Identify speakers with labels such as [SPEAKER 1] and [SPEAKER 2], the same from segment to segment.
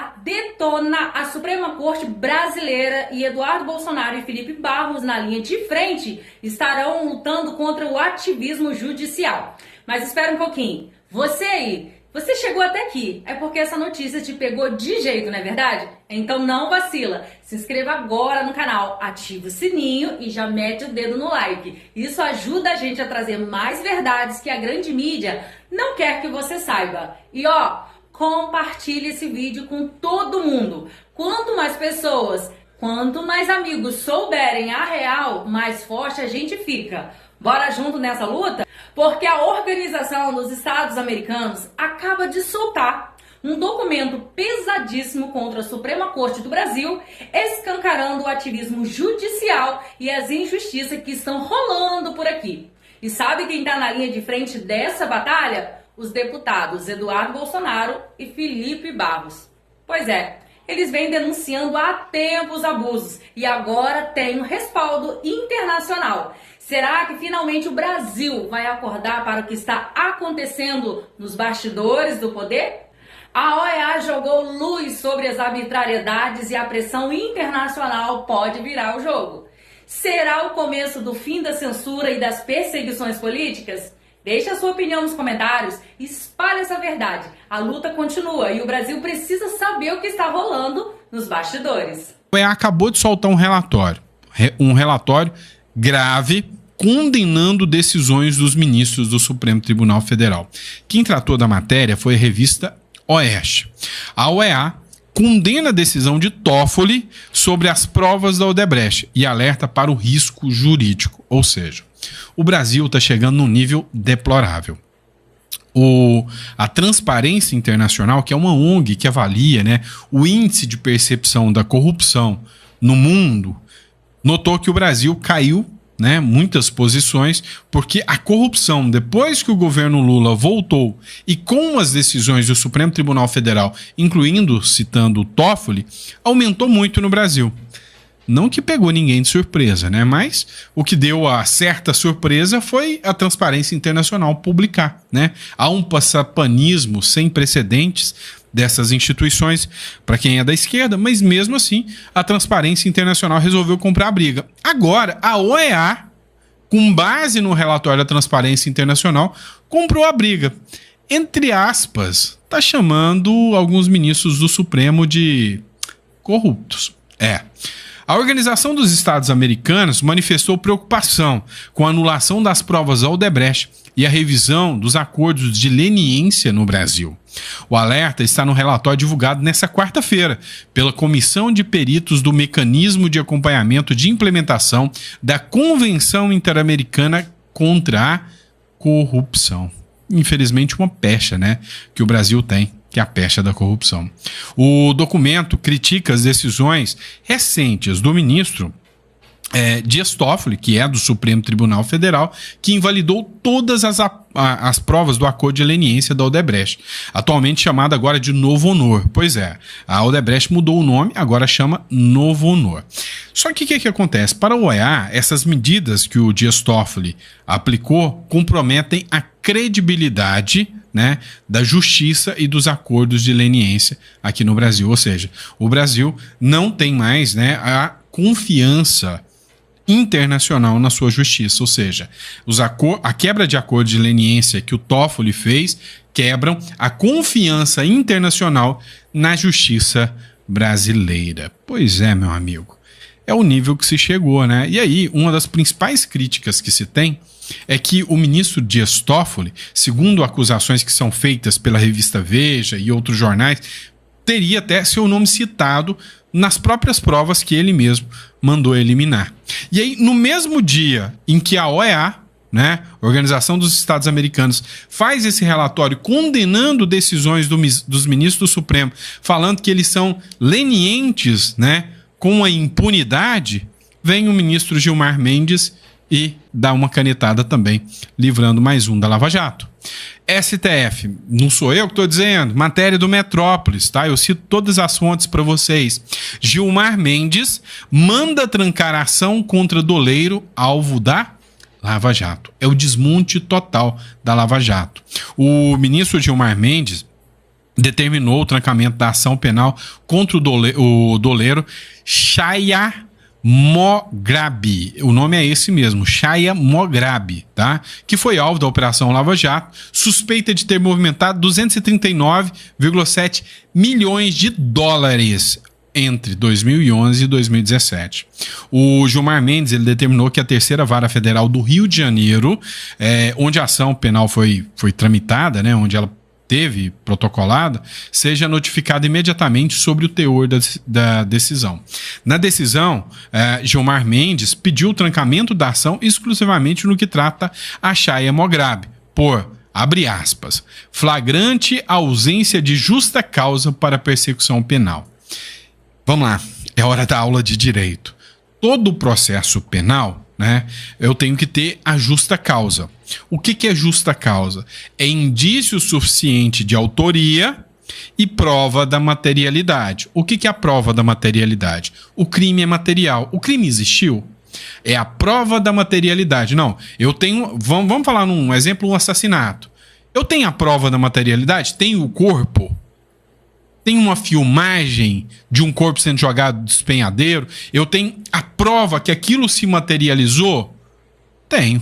[SPEAKER 1] OEA detona a Suprema Corte brasileira e Eduardo Bolsonaro e Felipe Barros, na linha de frente, estarão lutando contra o ativismo judicial. Mas espera um pouquinho. Você aí, você chegou até aqui, é porque essa notícia te pegou de jeito, não é verdade? Então não vacila, se inscreva agora no canal, ativa o sininho e já mete o dedo no like. Isso ajuda a gente a trazer mais verdades que a grande mídia não quer que você saiba. E compartilhe esse vídeo com todo mundo. Quanto mais pessoas, quanto mais amigos souberem a real, mais forte a gente fica. Bora junto nessa luta? Porque a Organização dos Estados Americanos acaba de soltar um documento pesadíssimo contra a Suprema Corte do Brasil, escancarando o ativismo judicial e as injustiças que estão rolando por aqui. E sabe quem está na linha de frente dessa batalha? Os deputados Eduardo Bolsonaro e Felipe Barros. Pois é, eles vêm denunciando há tempos os abusos e agora tem um respaldo internacional. Será que finalmente o Brasil vai acordar para o que está acontecendo nos bastidores do poder? A OEA jogou luz sobre as arbitrariedades e a pressão internacional pode virar o jogo. Será o começo do fim da censura e das perseguições políticas? Deixe a sua opinião nos comentários, espalhe essa verdade. A luta continua e o Brasil precisa saber o que está rolando nos bastidores.
[SPEAKER 2] A OEA acabou de soltar um relatório grave, condenando decisões dos ministros do Supremo Tribunal Federal. Quem tratou da matéria foi a revista Oeste. A OEA condena a decisão de Toffoli sobre as provas da Odebrecht e alerta para o risco jurídico. Ou seja, o Brasil está chegando num nível deplorável. A Transparência Internacional, que é uma ONG que avalia, o índice de percepção da corrupção no mundo, notou que o Brasil caiu muitas posições, porque a corrupção, depois que o governo Lula voltou e com as decisões do Supremo Tribunal Federal, incluindo, citando o Toffoli, aumentou muito no Brasil. Não que pegou ninguém de surpresa, mas o que deu a certa surpresa foi a Transparência Internacional publicar. Há um passapanismo sem precedentes dessas instituições para quem é da esquerda, mas mesmo assim a Transparência Internacional resolveu comprar a briga. Agora, a OEA, com base no relatório da Transparência Internacional, comprou a briga. Entre aspas, está chamando alguns ministros do Supremo de corruptos. A Organização dos Estados Americanos manifestou preocupação com a anulação das provas da Odebrecht e a revisão dos acordos de leniência no Brasil. O alerta está no relatório divulgado nesta quarta-feira pela Comissão de Peritos do Mecanismo de Acompanhamento de Implementação da Convenção Interamericana contra a Corrupção. Infelizmente, uma pecha, que o Brasil tem, que é a pecha da corrupção. O documento critica as decisões recentes do ministro Dias Toffoli, que é do Supremo Tribunal Federal, que invalidou todas as provas do acordo de leniência da Odebrecht, atualmente chamada agora de Novo Honor. Pois é, a Odebrecht mudou o nome, agora chama Novo Honor. Só que o que acontece? Para o OEA, essas medidas que o Dias Toffoli aplicou comprometem a credibilidade da justiça e dos acordos de leniência aqui no Brasil. Ou seja, o Brasil não tem mais a confiança internacional na sua justiça. Ou seja, a quebra de acordo de leniência que o Toffoli fez quebram a confiança internacional na justiça brasileira. Pois é, meu amigo. É o nível que se chegou, E aí, uma das principais críticas que se tem é que o ministro Dias Toffoli, segundo acusações que são feitas pela revista Veja e outros jornais, teria até seu nome citado nas próprias provas que ele mesmo mandou eliminar. E aí, no mesmo dia em que a OEA, Organização dos Estados Americanos, faz esse relatório condenando decisões dos ministros do Supremo, falando que eles são lenientes, com a impunidade, vem o ministro Gilmar Mendes e dá uma canetada também, livrando mais um da Lava Jato. STF, não sou eu que estou dizendo, matéria do Metrópolis, Eu cito todas as fontes para vocês. Gilmar Mendes manda trancar a ação contra doleiro, alvo da Lava Jato. É o desmonte total da Lava Jato. O ministro Gilmar Mendes determinou o trancamento da ação penal contra o doleiro Chaya Mograbi. O nome é esse mesmo, Chaya Mograbi, tá? Que foi alvo da Operação Lava Jato, suspeita de ter movimentado 239,7 milhões de dólares entre 2011 e 2017. O Gilmar Mendes ele determinou que a terceira vara federal do Rio de Janeiro, onde a ação penal foi tramitada, né, onde ela teve protocolada, seja notificada imediatamente sobre o teor da decisão. Na decisão, Gilmar Mendes pediu o trancamento da ação exclusivamente no que trata a Chaya Mograbi, por, abre aspas, flagrante ausência de justa causa para persecução penal. Vamos lá, é hora da aula de direito. Todo processo penal, né, eu tenho que ter a justa causa. O que é justa causa? É indício suficiente de autoria e prova da materialidade. O que é a prova da materialidade? O crime é material. O crime existiu? É a prova da materialidade. Não, eu tenho... Vamos falar num exemplo, um assassinato. Eu tenho a prova da materialidade? Tenho o corpo? Tem uma filmagem de um corpo sendo jogado do despenhadeiro? Eu tenho a prova que aquilo se materializou? Tenho.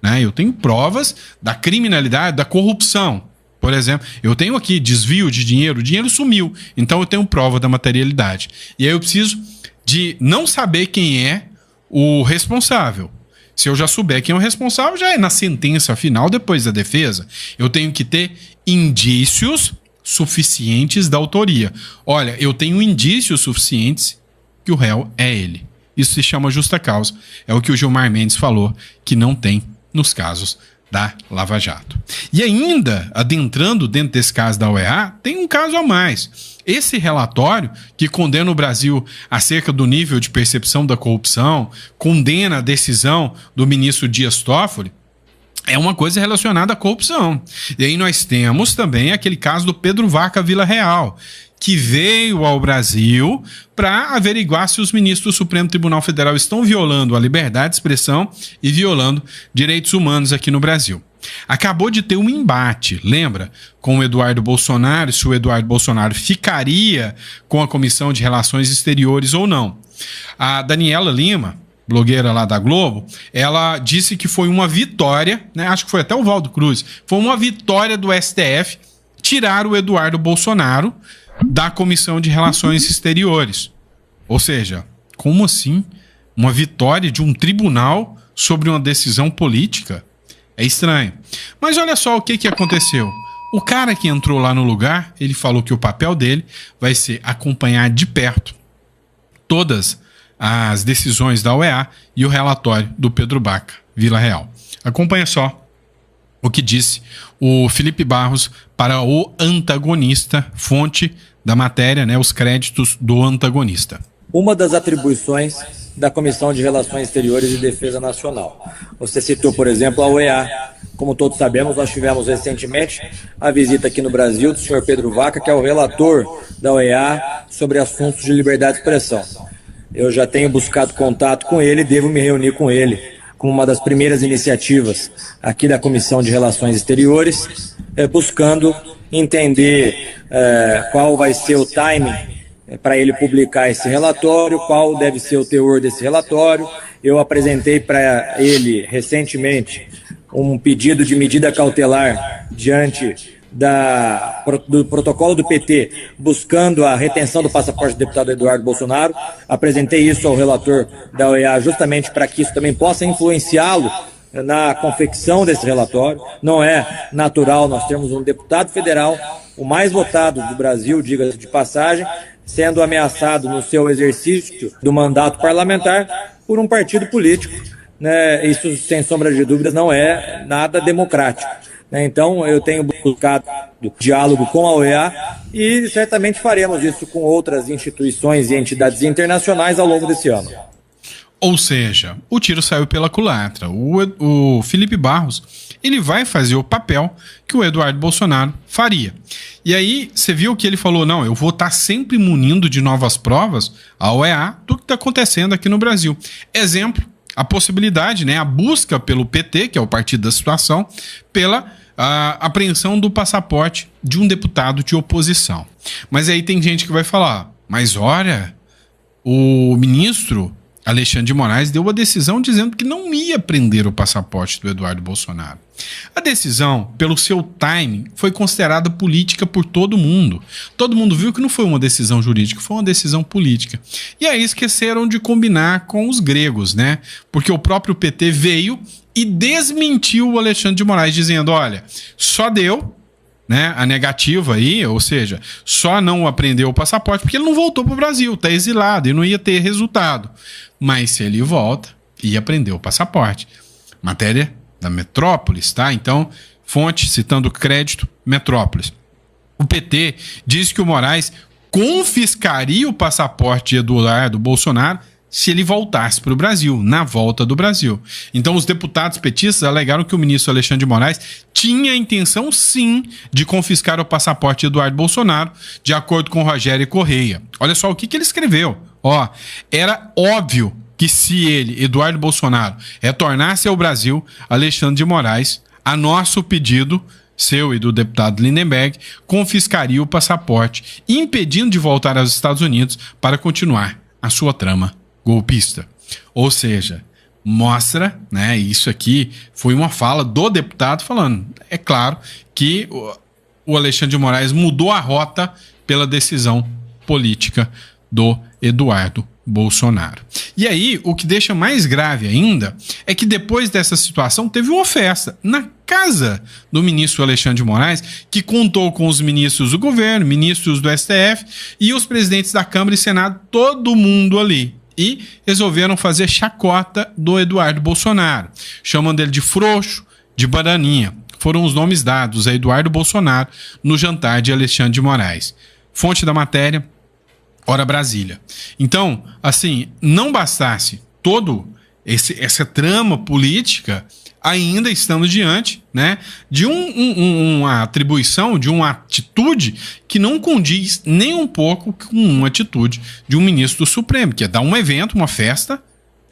[SPEAKER 2] Né? Eu tenho provas da criminalidade, da corrupção. Por exemplo, eu tenho aqui desvio de dinheiro, o dinheiro sumiu. Então eu tenho prova da materialidade. E aí eu preciso de não saber quem é o responsável. Se eu já souber quem é o responsável, já é na sentença final, depois da defesa. Eu tenho que ter indícios suficientes da autoria. Olha, eu tenho indícios suficientes que o réu é ele. Isso se chama justa causa. É o que o Gilmar Mendes falou, que não tem nos casos da Lava Jato. E ainda, adentrando dentro desse caso da OEA, tem um caso a mais. Esse relatório, que condena o Brasil acerca do nível de percepção da corrupção, condena a decisão do ministro Dias Toffoli, é uma coisa relacionada à corrupção. E aí nós temos também aquele caso do Pedro Vaca Vila Real, que veio ao Brasil para averiguar se os ministros do Supremo Tribunal Federal estão violando a liberdade de expressão e violando direitos humanos aqui no Brasil. Acabou de ter um embate, lembra? Com o Eduardo Bolsonaro, se o Eduardo Bolsonaro ficaria com a Comissão de Relações Exteriores ou não. A Daniela Lima, blogueira lá da Globo, ela disse que foi uma vitória, né? Acho que foi até o Valdo Cruz, foi uma vitória do STF tirar o Eduardo Bolsonaro da Comissão de Relações Exteriores. Ou seja, como assim? Uma vitória de um tribunal sobre uma decisão política? É estranho. Mas olha só o que aconteceu. O cara que entrou lá no lugar, ele falou que o papel dele vai ser acompanhar de perto todas as decisões da OEA e o relatório do Pedro Vaca Vila Real. Acompanha só o que disse o Felipe Barros para o antagonista, fonte da matéria, né, os créditos do antagonista.
[SPEAKER 3] Uma das atribuições da Comissão de Relações Exteriores e Defesa Nacional. Você citou, por exemplo, a OEA. Como todos sabemos, nós tivemos recentemente a visita aqui no Brasil do senhor Pedro Vaca, que é o relator da OEA sobre assuntos de liberdade de expressão. Eu já tenho buscado contato com ele e devo me reunir com ele como uma das primeiras iniciativas aqui da Comissão de Relações Exteriores, buscando entender qual vai ser o timing para ele publicar esse relatório, qual deve ser o teor desse relatório. Eu apresentei para ele recentemente um pedido de medida cautelar diante do protocolo do PT, buscando a retenção do passaporte do deputado Eduardo Bolsonaro. Apresentei isso ao relator da OEA justamente para que isso também possa influenciá-lo na confecção desse relatório. Não é natural nós termos um deputado federal, o mais votado do Brasil, diga-se de passagem, sendo ameaçado no seu exercício do mandato parlamentar por um partido político, né? Isso, sem sombra de dúvidas, não é nada democrático. Então, eu tenho buscado diálogo com a OEA e certamente faremos isso com outras instituições e entidades internacionais ao longo desse ano.
[SPEAKER 2] Ou seja, o tiro saiu pela culatra. O Felipe Barros, ele vai fazer o papel que o Eduardo Bolsonaro faria. E aí, você viu que ele falou, não, eu vou estar sempre munindo de novas provas a OEA do que está acontecendo aqui no Brasil. Exemplo, a possibilidade, né, a busca pelo PT, que é o partido da situação, pela a apreensão do passaporte de um deputado de oposição. Mas aí tem gente que vai falar, mas olha, o ministro Alexandre de Moraes deu a decisão dizendo que não ia prender o passaporte do Eduardo Bolsonaro. A decisão, pelo seu timing, foi considerada política por todo mundo. Todo mundo viu que não foi uma decisão jurídica, foi uma decisão política. E aí esqueceram de combinar com os gregos, né? Porque o próprio PT veio e desmentiu o Alexandre de Moraes, dizendo, olha, só deu, né, a negativa aí, ou seja, só não apreendeu o passaporte porque ele não voltou para o Brasil, está exilado e não ia ter resultado. Mas se ele volta, ia aprender o passaporte. Matéria da Metrópolis, tá? Então, fonte, citando crédito, Metrópolis. O PT diz que o Moraes confiscaria o passaporte de Eduardo Bolsonaro se ele voltasse para o Brasil, na volta do Brasil. Então, os deputados petistas alegaram que o ministro Alexandre de Moraes tinha a intenção, sim, de confiscar o passaporte de Eduardo Bolsonaro, de acordo com Rogério Correia. Olha só o que ele escreveu. Ó, era óbvio que se ele, Eduardo Bolsonaro, retornasse ao Brasil, Alexandre de Moraes, a nosso pedido, seu e do deputado Lindenberg, confiscaria o passaporte, impedindo de voltar aos Estados Unidos para continuar a sua trama golpista. Ou seja, mostra, né, isso aqui foi uma fala do deputado falando, é claro que o Alexandre de Moraes mudou a rota pela decisão política do Eduardo Bolsonaro. E aí, o que deixa mais grave ainda é que depois dessa situação teve uma festa na casa do ministro Alexandre de Moraes, que contou com os ministros do governo, ministros do STF e os presidentes da Câmara e Senado, todo mundo ali. E resolveram fazer chacota do Eduardo Bolsonaro, chamando ele de frouxo, de bananinha. Foram os nomes dados a Eduardo Bolsonaro no jantar de Alexandre de Moraes. Fonte da matéria, Hora Brasília. Então, assim, não bastasse todo essa trama política, ainda estamos diante, né, de uma atribuição, de uma atitude que não condiz nem um pouco com uma atitude de um ministro do Supremo, que é dar um evento, uma festa,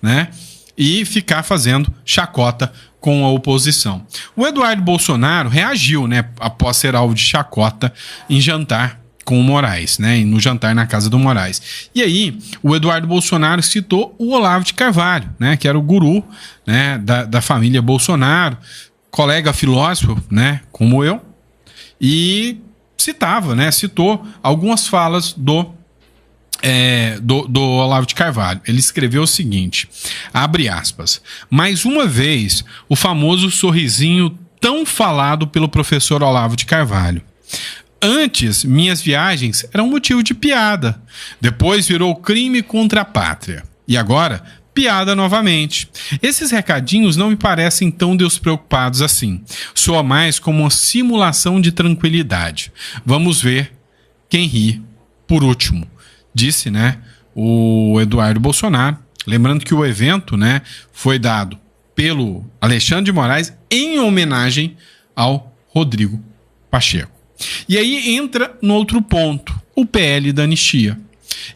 [SPEAKER 2] né, e ficar fazendo chacota com a oposição. O Eduardo Bolsonaro reagiu, né, após ser alvo de chacota em jantar com o Moraes, né, no jantar na casa do Moraes. E aí, o Eduardo Bolsonaro citou o Olavo de Carvalho, né, que era o guru, né, da família Bolsonaro, colega filósofo, né, como eu, e citou algumas falas do Olavo de Carvalho. Ele escreveu o seguinte, abre aspas, mais uma vez, o famoso sorrisinho tão falado pelo professor Olavo de Carvalho. Antes, minhas viagens eram motivo de piada. Depois virou crime contra a pátria. E agora, piada novamente. Esses recadinhos não me parecem tão despreocupados assim. Soa mais como uma simulação de tranquilidade. Vamos ver quem ri por último. Disse, né, o Eduardo Bolsonaro. Lembrando que o evento, né, foi dado pelo Alexandre de Moraes em homenagem ao Rodrigo Pacheco. E aí entra no outro ponto, o PL da anistia.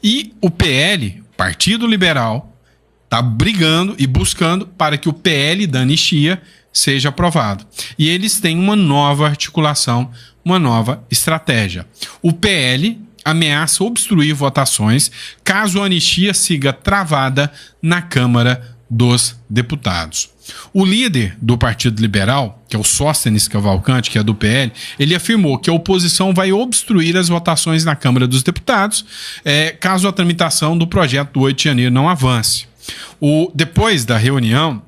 [SPEAKER 2] E o PL, Partido Liberal, está brigando e buscando para que o PL da anistia seja aprovado. E eles têm uma nova articulação, uma nova estratégia. O PL ameaça obstruir votações caso a anistia siga travada na Câmara dos Deputados. O líder do Partido Liberal, que é o Sóstenes Cavalcante, que é do PL, ele afirmou que a oposição vai obstruir as votações na Câmara dos Deputados caso a tramitação do projeto do 8 de janeiro não avance. Depois da reunião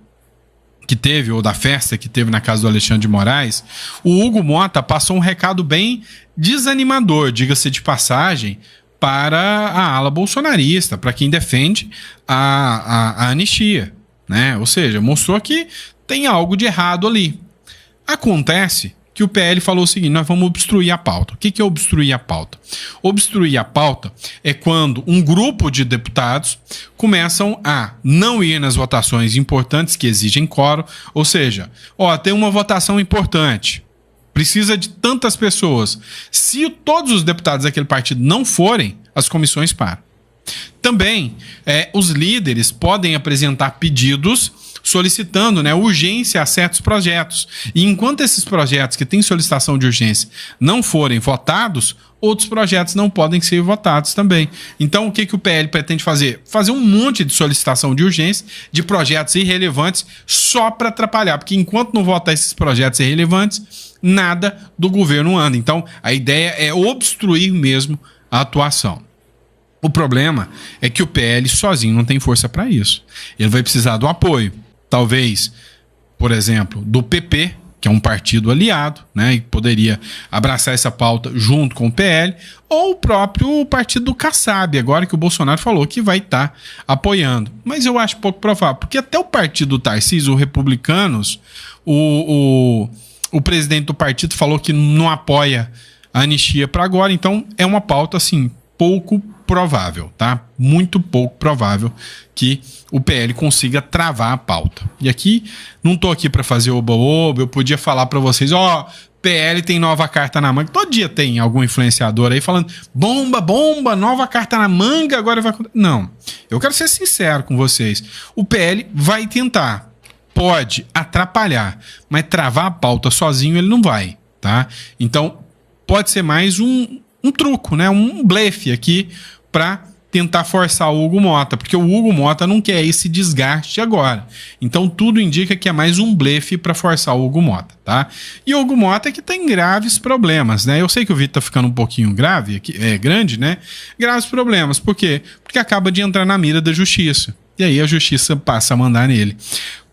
[SPEAKER 2] que teve, ou da festa que teve na casa do Alexandre de Moraes, o Hugo Mota passou um recado bem desanimador, diga-se de passagem, para a ala bolsonarista, para quem defende a anistia, né? Ou seja, mostrou que tem algo de errado ali. Acontece que o PL falou o seguinte, nós vamos obstruir a pauta. O que é obstruir a pauta? Obstruir a pauta é quando um grupo de deputados começam a não ir nas votações importantes que exigem quórum, ou seja, tem uma votação importante, precisa de tantas pessoas. Se todos os deputados daquele partido não forem, as comissões param. Também, os líderes podem apresentar pedidos solicitando, né, urgência a certos projetos. E enquanto esses projetos que têm solicitação de urgência não forem votados, outros projetos não podem ser votados também. Então, o que o PL pretende fazer? Fazer um monte de solicitação de urgência de projetos irrelevantes só para atrapalhar, porque enquanto não votar esses projetos irrelevantes, nada do governo anda. Então, a ideia é obstruir mesmo a atuação. O problema é que o PL sozinho não tem força para isso. Ele vai precisar do apoio, talvez, por exemplo, do PP, que é um partido aliado, né, e poderia abraçar essa pauta junto com o PL, ou o próprio partido do Kassab, agora que o Bolsonaro falou que vai estar apoiando. Mas eu acho pouco provável, porque até o partido do Tarcísio, o Republicanos, o presidente do partido falou que não apoia a anistia para agora, então é uma pauta assim, pouco provável, tá? Muito pouco provável que o PL consiga travar a pauta. E aqui, não tô aqui para fazer oba-oba, eu podia falar para vocês, PL tem nova carta na manga. Todo dia tem algum influenciador aí falando, bomba, nova carta na manga, agora vai... Não, eu quero ser sincero com vocês. O PL vai tentar, pode atrapalhar, mas travar a pauta sozinho ele não vai, tá? Então, pode ser mais um truco, né? Um blefe aqui para tentar forçar o Hugo Mota, porque o Hugo Mota não quer esse desgaste agora. Então tudo indica que é mais um blefe para forçar o Hugo Mota, tá? E o Hugo Mota é que tem graves problemas, né? Eu sei que o vídeo tá ficando um pouquinho grave, grande, né? Graves problemas, por quê? Porque acaba de entrar na mira da justiça. E aí a justiça passa a mandar nele.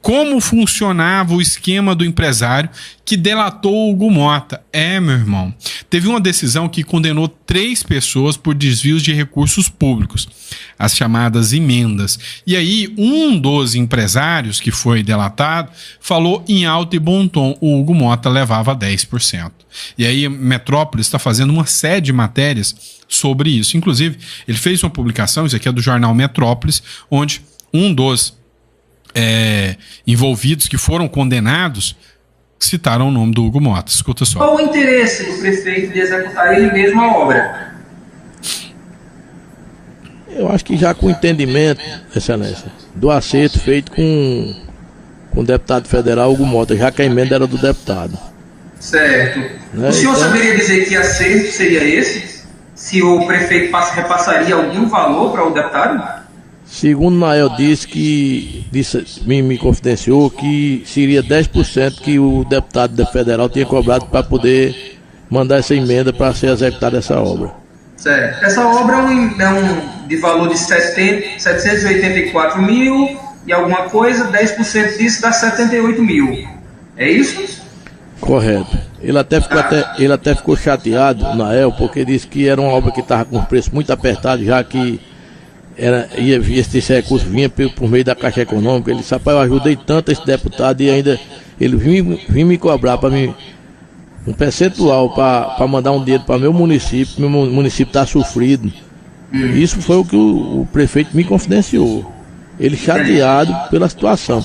[SPEAKER 2] Como funcionava o esquema do empresário que delatou o Hugo Mota? Meu irmão, teve uma decisão que condenou 3 pessoas por desvios de recursos públicos, as chamadas emendas. E aí, um dos empresários que foi delatado falou em alto e bom tom, o Hugo Mota levava 10%. E aí, Metrópolis está fazendo uma série de matérias sobre isso. Inclusive, ele fez uma publicação, isso aqui é do jornal Metrópolis, onde um dos envolvidos que foram condenados citaram o nome do Hugo Mota. Escuta só.
[SPEAKER 4] Qual o interesse do prefeito de executar ele mesmo a obra?
[SPEAKER 5] Eu acho que já com o entendimento, Excelência, do acerto feito com o deputado federal Hugo Mota, já que a emenda era do deputado.
[SPEAKER 4] Certo.
[SPEAKER 5] Né?
[SPEAKER 4] O senhor saberia dizer que acerto seria esse? Se o prefeito repassaria algum valor para o deputado?
[SPEAKER 5] Segundo Nael me confidenciou que seria 10% que o deputado federal tinha cobrado para poder mandar essa emenda para ser executada essa obra.
[SPEAKER 4] Certo. Essa obra é de valor de 784 mil e alguma coisa, 10% disso dá 78 mil. É isso?
[SPEAKER 5] Correto. Ele até ficou chateado, Nael, porque disse que era uma obra que estava com um preço muito apertado, já que esse recurso vinha por meio da Caixa Econômica. Ele disse, rapaz, eu ajudei tanto esse deputado e ainda ele vinha me cobrar para mim um percentual para mandar um dinheiro para meu município está sofrido. Isso foi o que o prefeito me confidenciou. Ele chateado pela situação.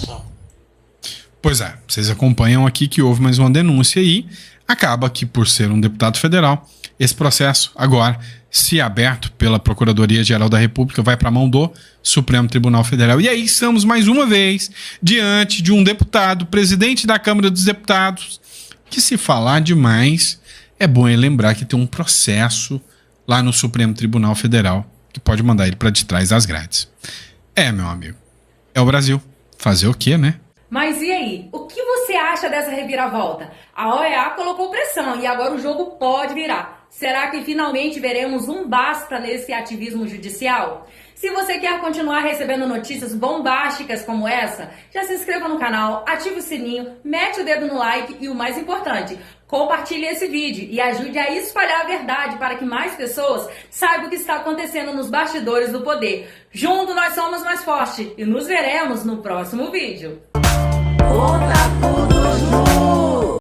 [SPEAKER 2] Pois é, vocês acompanham aqui que houve mais uma denúncia e acaba que, por ser um deputado federal, esse processo agora, se aberto pela Procuradoria-Geral da República, vai para a mão do Supremo Tribunal Federal. E aí estamos mais uma vez diante de um deputado, presidente da Câmara dos Deputados, que, se falar demais, é bom ele lembrar que tem um processo lá no Supremo Tribunal Federal que pode mandar ele para de trás das grades. Meu amigo, é o Brasil. Fazer o quê, né?
[SPEAKER 1] Mas e aí? O que você acha dessa reviravolta? A OEA colocou pressão e agora o jogo pode virar. Será que finalmente veremos um basta nesse ativismo judicial? Se você quer continuar recebendo notícias bombásticas como essa, já se inscreva no canal, ative o sininho, mete o dedo no like e o mais importante, compartilhe esse vídeo e ajude a espalhar a verdade para que mais pessoas saibam o que está acontecendo nos bastidores do poder. Juntos nós somos mais fortes e nos veremos no próximo vídeo.